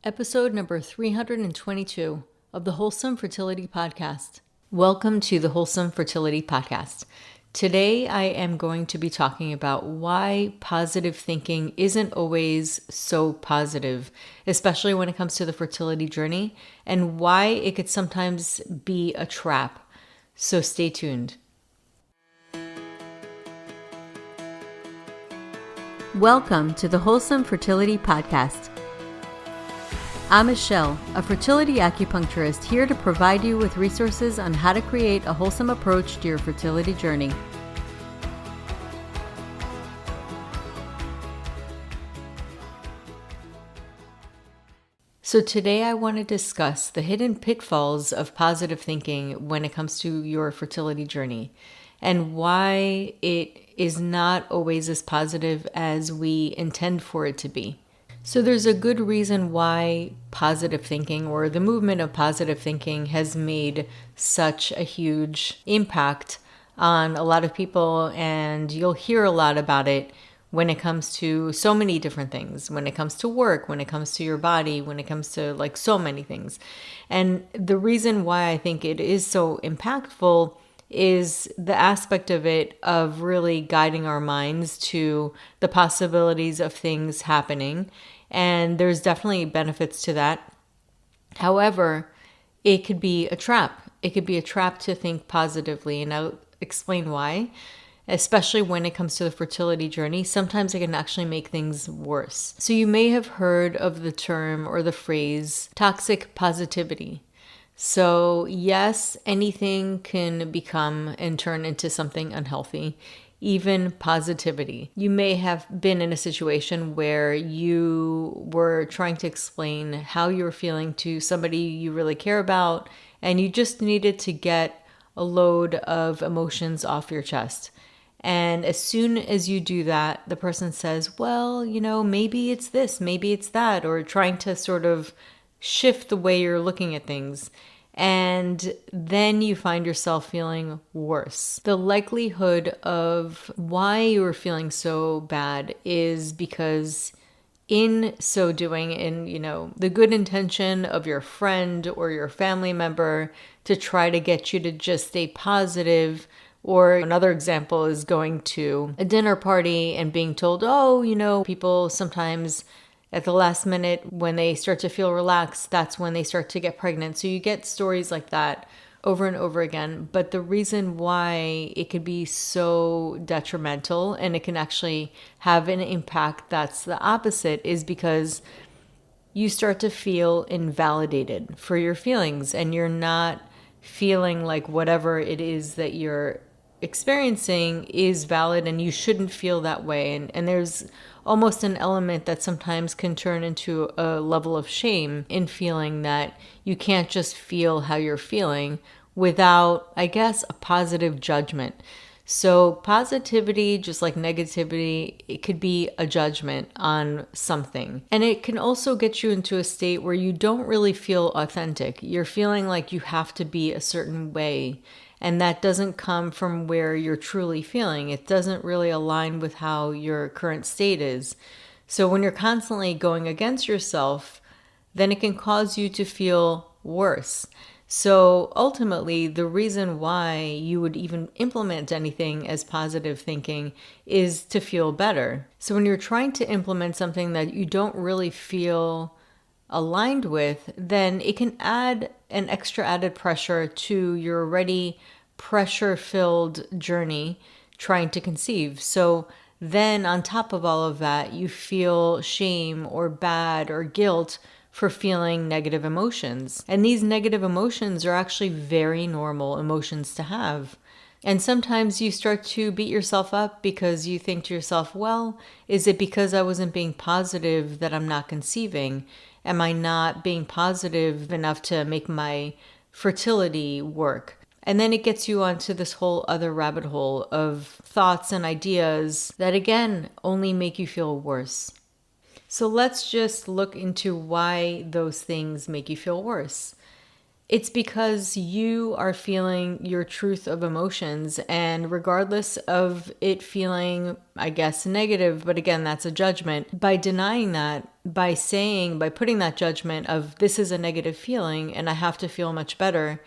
Episode number 322 of the Wholesome Fertility Podcast. Welcome to the Wholesome Fertility Podcast. Today I am going to be talking about why positive thinking isn't always so positive, especially when it comes to the fertility journey, and why it could sometimes be a trap. So stay tuned. Welcome to the Wholesome Fertility Podcast. I'm Michelle, a fertility acupuncturist here to provide you with resources on how to create a wholesome approach to your fertility journey. So today I want to discuss the hidden pitfalls of positive thinking when it comes to your fertility journey and why it is not always as positive as we intend for it to be. So there's a good reason why positive thinking or the movement of positive thinking has made such a huge impact on a lot of people, and you'll hear a lot about it when it comes to so many different things, when it comes to work, when it comes to your body, when it comes to like so many things. And the reason why I think it is so impactful is the aspect of it of really guiding our minds to the possibilities of things happening. And there's definitely benefits to that. However, it could be a trap. It could be a trap to think positively. And I'll explain why. Especially when it comes to the fertility journey, sometimes it can actually make things worse. So you may have heard of the term or the phrase toxic positivity. So yes, anything can become and turn into something unhealthy, even positivity. You may have been in a situation where you were trying to explain how you were feeling to somebody you really care about, and you just needed to get a load of emotions off your chest. And as soon as you do that, the person says, well, maybe it's this, maybe it's that, or trying to sort of shift the way you're looking at things. And then you find yourself feeling worse. The likelihood of why you were feeling so bad is because in so doing, in the good intention of your friend or your family member to try to get you to just stay positive. Or another example is going to a dinner party and being told, people sometimes at the last minute, when they start to feel relaxed, that's when they start to get pregnant. So you get stories like that over and over again. But the reason why it could be so detrimental and it can actually have an impact that's the opposite is because you start to feel invalidated for your feelings, and you're not feeling like whatever it is that you're experiencing is valid, and you shouldn't feel that way. And there's almost an element that sometimes can turn into a level of shame in feeling that you can't just feel how you're feeling without, I guess, a positive judgment. So positivity, just like negativity, it could be a judgment on something. And it can also get you into a state where you don't really feel authentic. You're feeling like you have to be a certain way. And that doesn't come from where you're truly feeling. It doesn't really align with how your current state is. So when you're constantly going against yourself, then it can cause you to feel worse. So ultimately, the reason why you would even implement anything as positive thinking is to feel better. So when you're trying to implement something that you don't really feel aligned with, then it can add an extra added pressure to your already pressure-filled journey trying to conceive. So then on top of all of that, you feel shame or bad or guilt for feeling negative emotions. And these negative emotions are actually very normal emotions to have. And sometimes you start to beat yourself up because you think to yourself, well, is it because I wasn't being positive that I'm not conceiving? Am I not being positive enough to make my fertility work? And then it gets you onto this whole other rabbit hole of thoughts and ideas that, again, only make you feel worse. So let's just look into why those things make you feel worse. It's because you are feeling your truth of emotions, and regardless of it feeling, I guess, negative, but again, that's a judgment. By denying that, by putting that judgment of this is a negative feeling and I have to feel much better,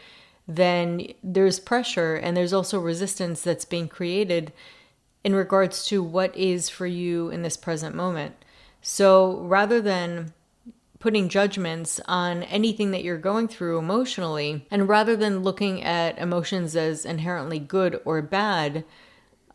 then there's pressure and there's also resistance that's being created in regards to what is for you in this present moment. So rather than putting judgments on anything that you're going through emotionally, and rather than looking at emotions as inherently good or bad,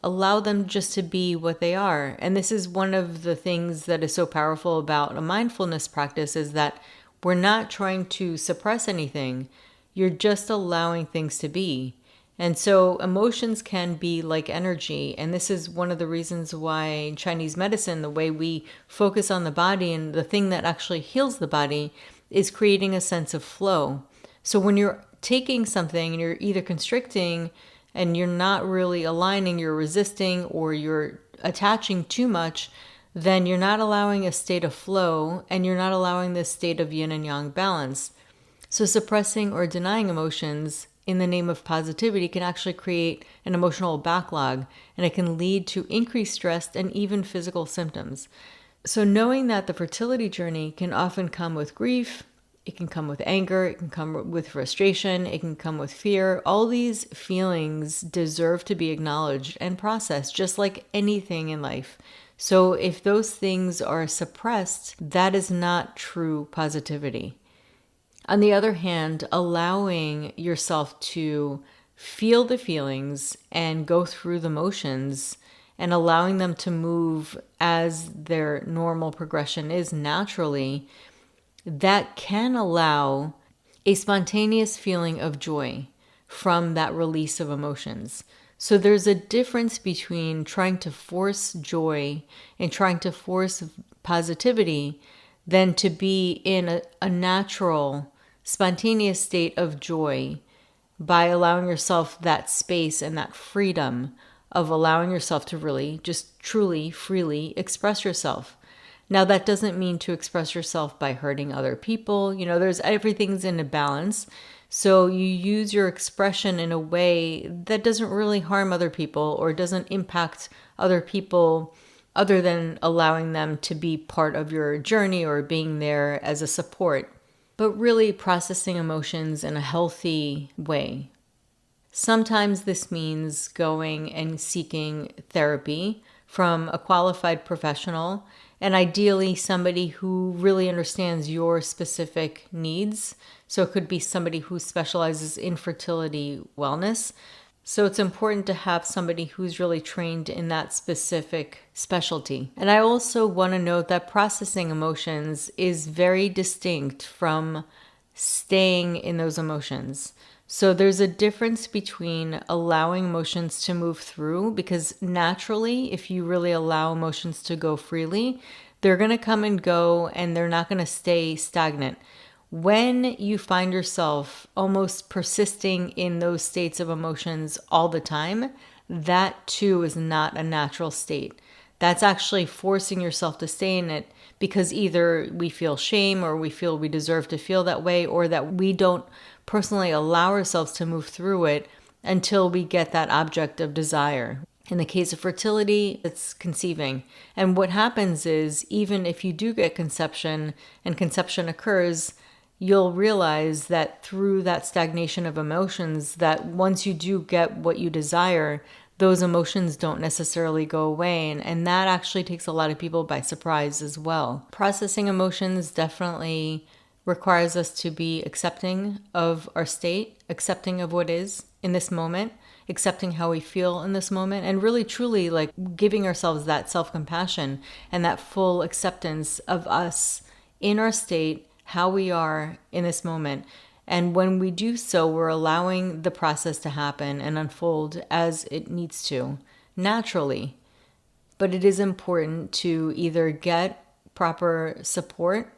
allow them just to be what they are. And this is one of the things that is so powerful about a mindfulness practice, is that we're not trying to suppress anything. You're just allowing things to be. And so emotions can be like energy. And this is one of the reasons why in Chinese medicine, the way we focus on the body and the thing that actually heals the body is creating a sense of flow. So when you're taking something and you're either constricting and you're not really aligning, you're resisting, or you're attaching too much, then you're not allowing a state of flow and you're not allowing this state of yin and yang balance. So suppressing or denying emotions in the name of positivity can actually create an emotional backlog, and it can lead to increased stress and even physical symptoms. So knowing that the fertility journey can often come with grief, it can come with anger, it can come with frustration, it can come with fear. All these feelings deserve to be acknowledged and processed, just like anything in life. So if those things are suppressed, that is not true positivity. On the other hand, allowing yourself to feel the feelings and go through the motions and allowing them to move as their normal progression is naturally, that can allow a spontaneous feeling of joy from that release of emotions. So there's a difference between trying to force joy and trying to force positivity than to be in a natural, spontaneous state of joy by allowing yourself that space and that freedom of allowing yourself to really just truly, freely express yourself. Now, that doesn't mean to express yourself by hurting other people. Everything's in a balance. So you use your expression in a way that doesn't really harm other people or doesn't impact other people, other than allowing them to be part of your journey or being there as a support, but really processing emotions in a healthy way. Sometimes this means going and seeking therapy from a qualified professional, and ideally somebody who really understands your specific needs. So it could be somebody who specializes in fertility wellness. So it's important to have somebody who's really trained in that specific specialty. And I also want to note that processing emotions is very distinct from staying in those emotions. So there's a difference between allowing emotions to move through, because naturally, if you really allow emotions to go freely, they're going to come and go and they're not going to stay stagnant. When you find yourself almost persisting in those states of emotions all the time, that too is not a natural state. That's actually forcing yourself to stay in it because either we feel shame or we feel we deserve to feel that way, or that we don't personally allow ourselves to move through it until we get that object of desire. In the case of fertility, it's conceiving. And what happens is, even if you do get conception and conception occurs, you'll realize that through that stagnation of emotions, that once you do get what you desire, those emotions don't necessarily go away. And that actually takes a lot of people by surprise as well. Processing emotions definitely requires us to be accepting of our state, accepting of what is in this moment, accepting how we feel in this moment, and really truly like giving ourselves that self-compassion and that full acceptance of us in our state, how we are in this moment. And when we do so, we're allowing the process to happen and unfold as it needs to, naturally. But it is important to either get proper support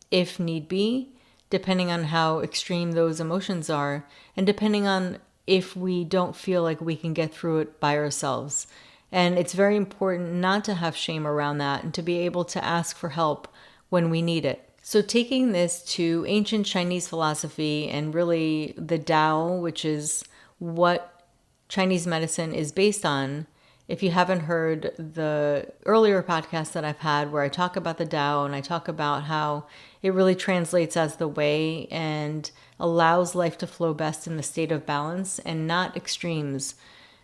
if need be, depending on how extreme those emotions are, and depending on if we don't feel like we can get through it by ourselves. And it's very important not to have shame around that and to be able to ask for help when we need it. So taking this to ancient Chinese philosophy and really the Tao, which is what Chinese medicine is based on. If you haven't heard the earlier podcast that I've had where I talk about the Tao and I talk about how it really translates as the way and allows life to flow best in the state of balance and not extremes.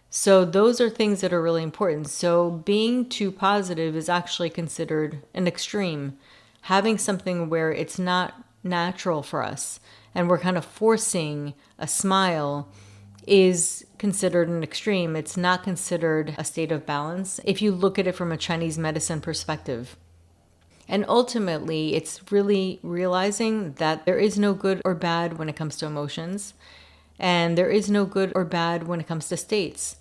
So those are things that are really important. So being too positive is actually considered an extreme. Having something where it's not natural for us and we're kind of forcing a smile is considered an extreme. It's not considered a state of balance if you look at it from a Chinese medicine perspective. And ultimately, it's really realizing that there is no good or bad when it comes to emotions, and there is no good or bad when it comes to states.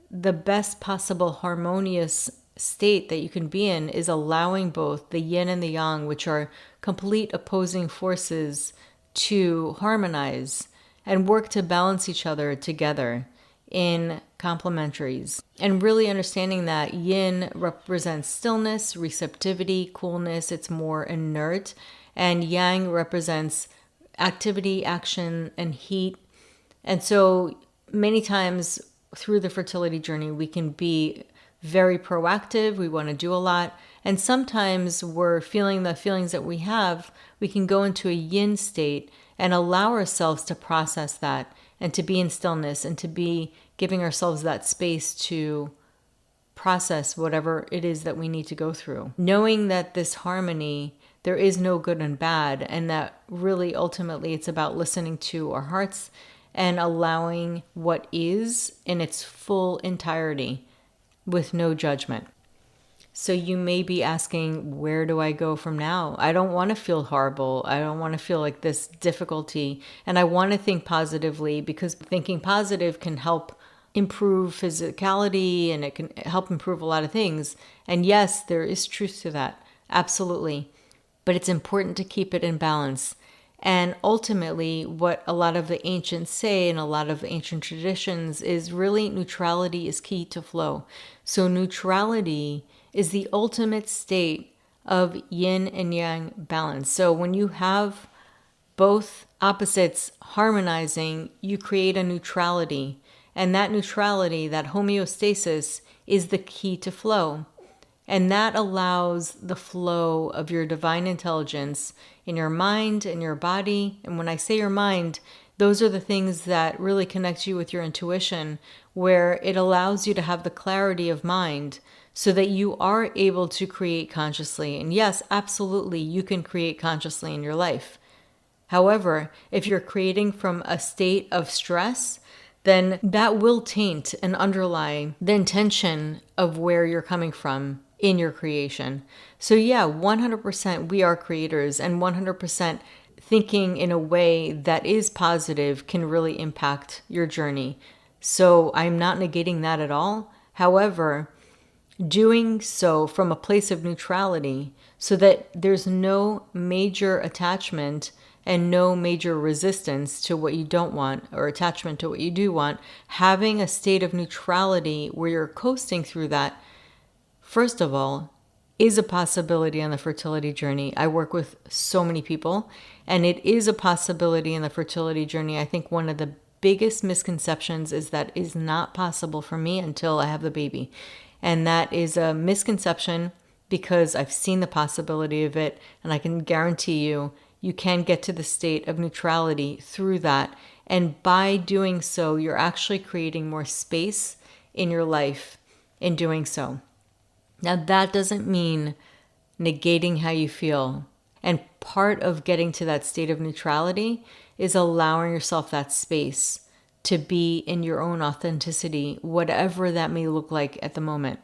The best possible harmonious state that you can be in is allowing both the yin and the yang, which are complete opposing forces, to harmonize and work to balance each other together in complementaries. And really understanding that yin represents stillness, receptivity, coolness, it's more inert, and yang represents activity, action, and heat. And so many times through the fertility journey, we can be very proactive. We want to do a lot. And sometimes we're feeling the feelings that we have. We can go into a yin state and allow ourselves to process that and to be in stillness and to be giving ourselves that space to process whatever it is that we need to go through. Knowing that this harmony, there is no good and bad, and that really ultimately it's about listening to our hearts and allowing what is in its full entirety with no judgment. So you may be asking, where do I go from now? I don't want to feel horrible. I don't want to feel like this difficulty. And I want to think positively, because thinking positive can help improve physicality and it can help improve a lot of things. And yes, there is truth to that. Absolutely. But it's important to keep it in balance. And ultimately, what a lot of the ancients say and a lot of ancient traditions is really neutrality is key to flow. So neutrality is the ultimate state of yin and yang balance. So when you have both opposites harmonizing, you create a neutrality. And that neutrality, that homeostasis, is the key to flow. And that allows the flow of your divine intelligence in your mind and your body. And when I say your mind, those are the things that really connect you with your intuition, where it allows you to have the clarity of mind so that you are able to create consciously. And yes, absolutely, you can create consciously in your life. However, if you're creating from a state of stress, then that will taint and underlie the intention of where you're coming from in your creation. So yeah, 100% we are creators, and 100% thinking in a way that is positive can really impact your journey. So I'm not negating that at all. However, doing so from a place of neutrality so that there's no major attachment and no major resistance to what you don't want or attachment to what you do want, having a state of neutrality where you're coasting through that, first of all, is a possibility on the fertility journey. I work with so many people, and it is a possibility in the fertility journey. I think one of the biggest misconceptions is that is not possible for me until I have the baby. And that is a misconception because I've seen the possibility of it, and I can guarantee you, you can get to the state of neutrality through that. And by doing so, you're actually creating more space in your life in doing so. Now, that doesn't mean negating how you feel. And part of getting to that state of neutrality is allowing yourself that space to be in your own authenticity, whatever that may look like at the moment.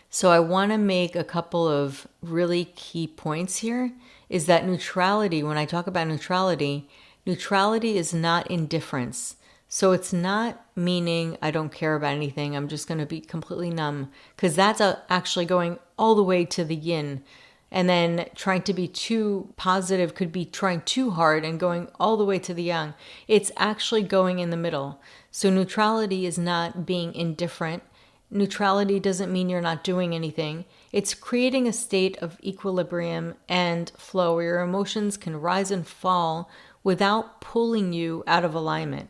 So I want to make a couple of really key points here, is that neutrality, when I talk about neutrality is not indifference. So it's not meaning I don't care about anything, I'm just going to be completely numb, because that's actually going all the way to the yin. And then trying to be too positive could be trying too hard and going all the way to the yang. It's actually going in the middle. So neutrality is not being indifferent. Neutrality doesn't mean you're not doing anything. It's creating a state of equilibrium and flow where your emotions can rise and fall without pulling you out of alignment.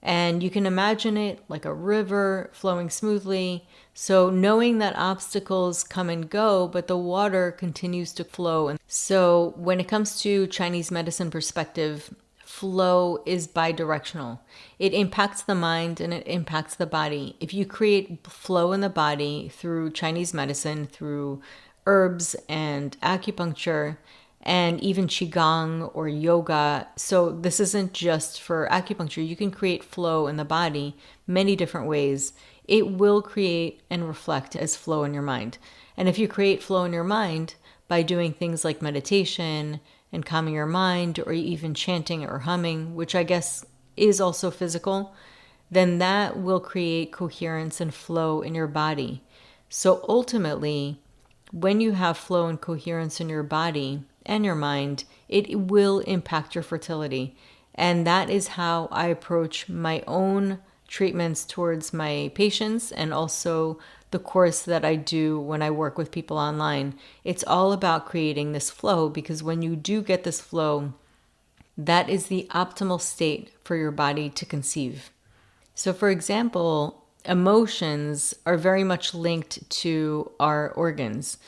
And you can imagine it like a river flowing smoothly. So knowing that obstacles come and go, but the water continues to flow. And so when it comes to Chinese medicine perspective, flow is bidirectional. It impacts the mind and it impacts the body. If you create flow in the body through Chinese medicine, through herbs and acupuncture, and even qigong or yoga. So this isn't just for acupuncture. You can create flow in the body many different ways. It will create and reflect as flow in your mind. And if you create flow in your mind by doing things like meditation and calming your mind, or even chanting or humming, which I guess is also physical, then that will create coherence and flow in your body. So ultimately, when you have flow and coherence in your body and your mind, it will impact your fertility. And that is how I approach my own treatments towards my patients, and also the course that I do when I work with people online. It's all about creating this flow, because when you do get this flow, that is the optimal state for your body to conceive. So for example, emotions are very much linked to our organs.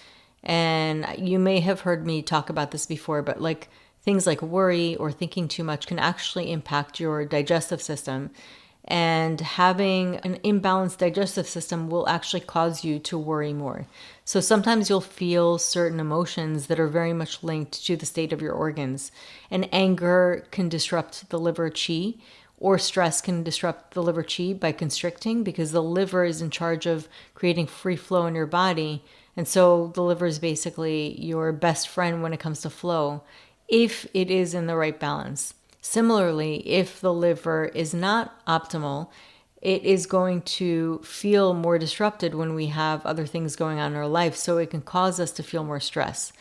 And you may have heard me talk about this before, but like things like worry or thinking too much can actually impact your digestive system. And having an imbalanced digestive system will actually cause you to worry more. So sometimes you'll feel certain emotions that are very much linked to the state of your organs. And anger can disrupt the liver qi, or stress can disrupt the liver qi by constricting, because the liver is in charge of creating free flow in your body. And so the liver is basically your best friend when it comes to flow, if it is in the right balance. Similarly, if the liver is not optimal, it is going to feel more disrupted when we have other things going on in our life. So it can cause us to feel more stress.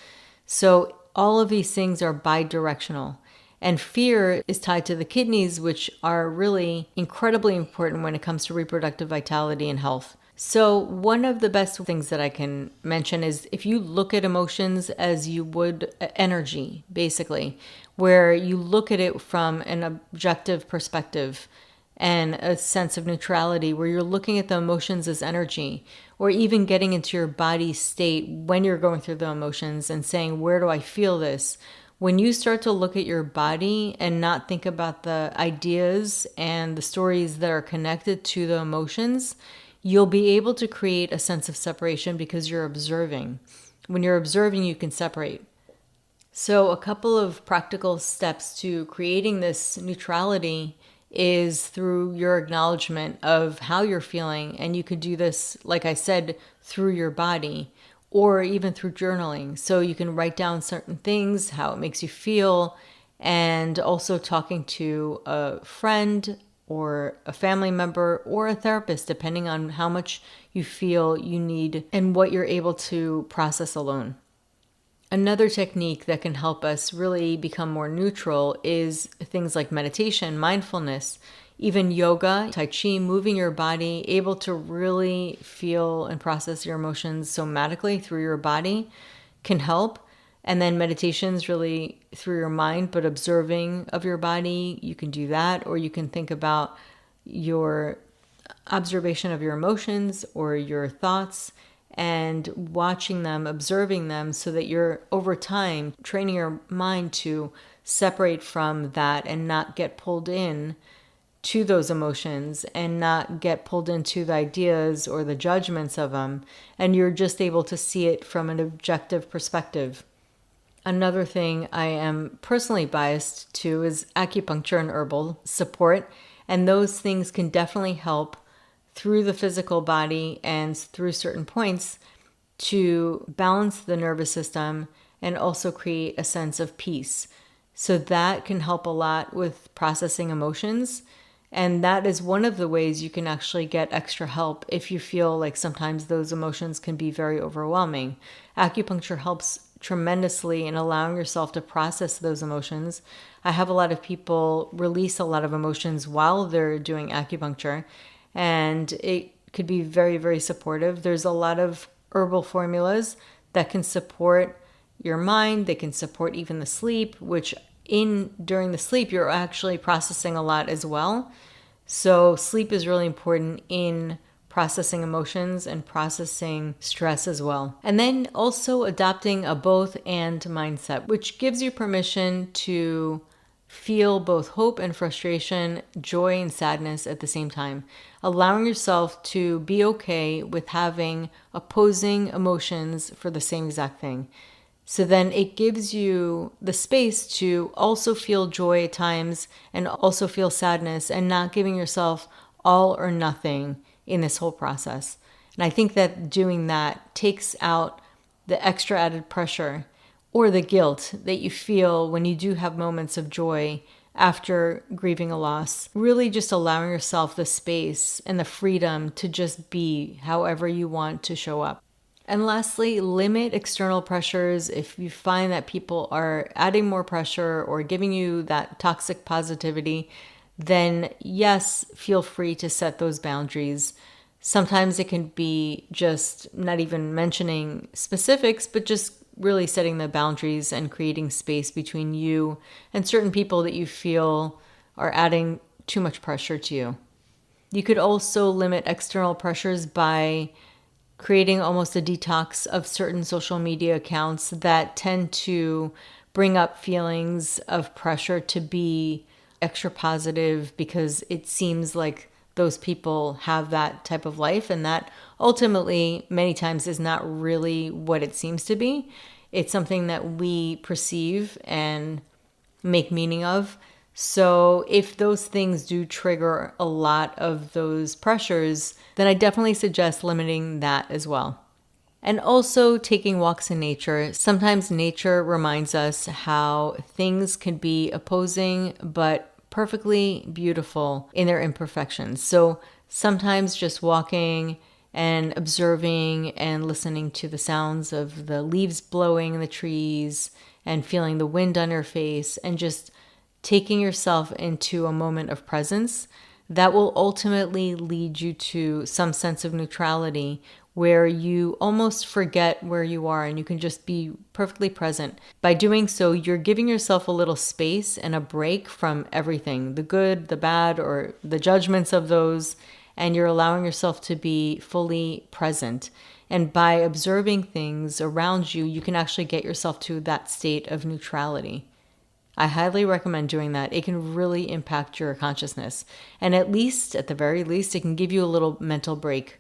So all of these things are bidirectional. And fear is tied to the kidneys, which are really incredibly important when it comes to reproductive vitality and health. So one of the best things that I can mention is if you look at emotions as you would energy, basically, where you look at it from an objective perspective and a sense of neutrality, where you're looking at the emotions as energy, or even getting into your body state when you're going through the emotions and saying, where do I feel this? When you start to look at your body and not think about the ideas and the stories that are connected to the emotions, you'll be able to create a sense of separation because you're observing. When you're observing, you can separate. So a couple of practical steps to creating this neutrality is through your acknowledgement of how you're feeling. And you could do this, like I said, through your body, or even through journaling. So you can write down certain things, how it makes you feel, and also talking to a friend or a family member or a therapist, depending on how much you feel you need and what you're able to process alone. Another technique that can help us really become more neutral is things like meditation, mindfulness, even yoga, tai chi, moving your body, able to really feel and process your emotions somatically through your body can help. And then meditations really through your mind, but observing of your body, you can do that. Or you can think about your observation of your emotions or your thoughts and watching them, observing them, so that you're over time training your mind to separate from that and not get pulled in to those emotions and not get pulled into the ideas or the judgments of them. And you're just able to see it from an objective perspective. Another thing I am personally biased to is acupuncture and herbal support. And those things can definitely help through the physical body and through certain points to balance the nervous system and also create a sense of peace. So that can help a lot with processing emotions. And that is one of the ways you can actually get extra help if you feel like sometimes those emotions can be very overwhelming. Acupuncture helps tremendously in allowing yourself to process those emotions. I have a lot of people release a lot of emotions while they're doing acupuncture, and it could be very, very supportive. There's a lot of herbal formulas that can support your mind. They can support even the sleep, which during the sleep, you're actually processing a lot as well. So sleep is really important in processing emotions and processing stress as well. And then also adopting a both and mindset, which gives you permission to feel both hope and frustration, joy and sadness at the same time, allowing yourself to be okay with having opposing emotions for the same exact thing. So then it gives you the space to also feel joy at times and also feel sadness, and not giving yourself all or nothing in this whole process. And I think that doing that takes out the extra added pressure or the guilt that you feel when you do have moments of joy after grieving a loss. Really just allowing yourself the space and the freedom to just be however you want to show up. And lastly, limit external pressures. If you find that people are adding more pressure or giving you that toxic positivity, then yes, feel free to set those boundaries. Sometimes it can be just not even mentioning specifics, but just really setting the boundaries and creating space between you and certain people that you feel are adding too much pressure to you. You could also limit external pressures by creating almost a detox of certain social media accounts that tend to bring up feelings of pressure to be extra positive, because it seems like those people have that type of life, and that ultimately many times is not really what it seems to be. It's something that we perceive and make meaning of. So if those things do trigger a lot of those pressures, then I definitely suggest limiting that as well. And also taking walks in nature. Sometimes nature reminds us how things can be opposing but perfectly beautiful in their imperfections. So sometimes just walking and observing and listening to the sounds of the leaves blowing in the trees and feeling the wind on your face and just taking yourself into a moment of presence, that will ultimately lead you to some sense of neutrality where you almost forget where you are and you can just be perfectly present. By doing so, you're giving yourself a little space and a break from everything, the good, the bad, or the judgments of those, and you're allowing yourself to be fully present. And by observing things around you, you can actually get yourself to that state of neutrality. I highly recommend doing that. It can really impact your consciousness. And at the very least, it can give you a little mental break.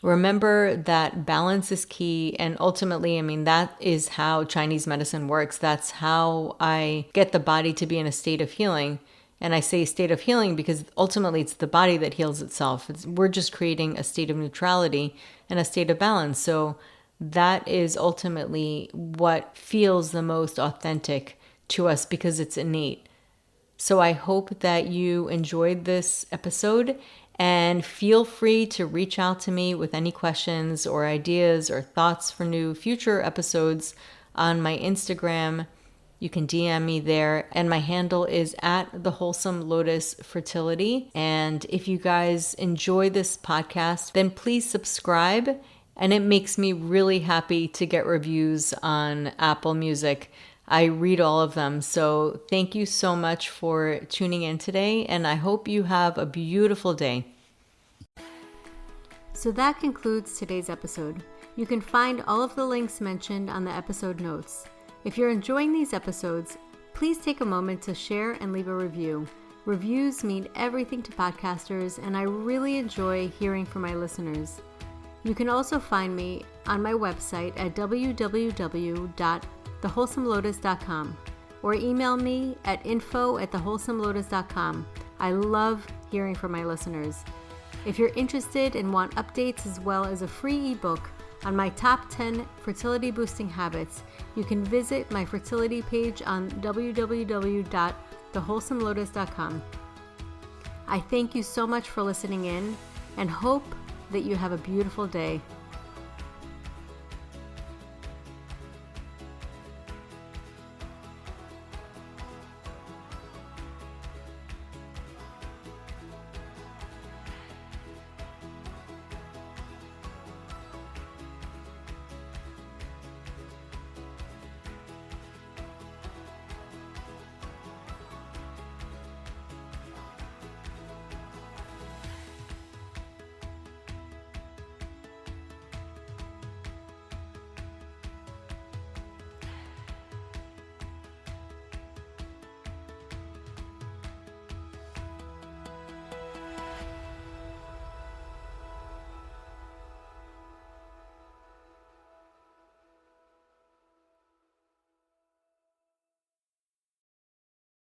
Remember that balance is key. And ultimately, that is how Chinese medicine works. That's how I get the body to be in a state of healing. And I say state of healing because ultimately it's the body that heals itself. We're just creating a state of neutrality and a state of balance. So that is ultimately what feels the most authentic to us because it's innate. So I hope that you enjoyed this episode, and feel free to reach out to me with any questions or ideas or thoughts for new future episodes on my Instagram. You can DM me there, and my handle is at the Wholesome Lotus Fertility. And if you guys enjoy this podcast, then please subscribe. And it makes me really happy to get reviews on Apple Music. I read all of them. So thank you so much for tuning in today, and I hope you have a beautiful day. So that concludes today's episode. You can find all of the links mentioned on the episode notes. If you're enjoying these episodes, please take a moment to share and leave a review. Reviews mean everything to podcasters, and I really enjoy hearing from my listeners. You can also find me on my website at www.thewholesomelotus.com or email me at info@thewholesomelotus.com. I love hearing from my listeners. If you're interested and want updates as well as a free ebook on my top 10 fertility boosting habits, you can visit my fertility page on www.thewholesomelotus.com. I thank you so much for listening in and hope that you have a beautiful day.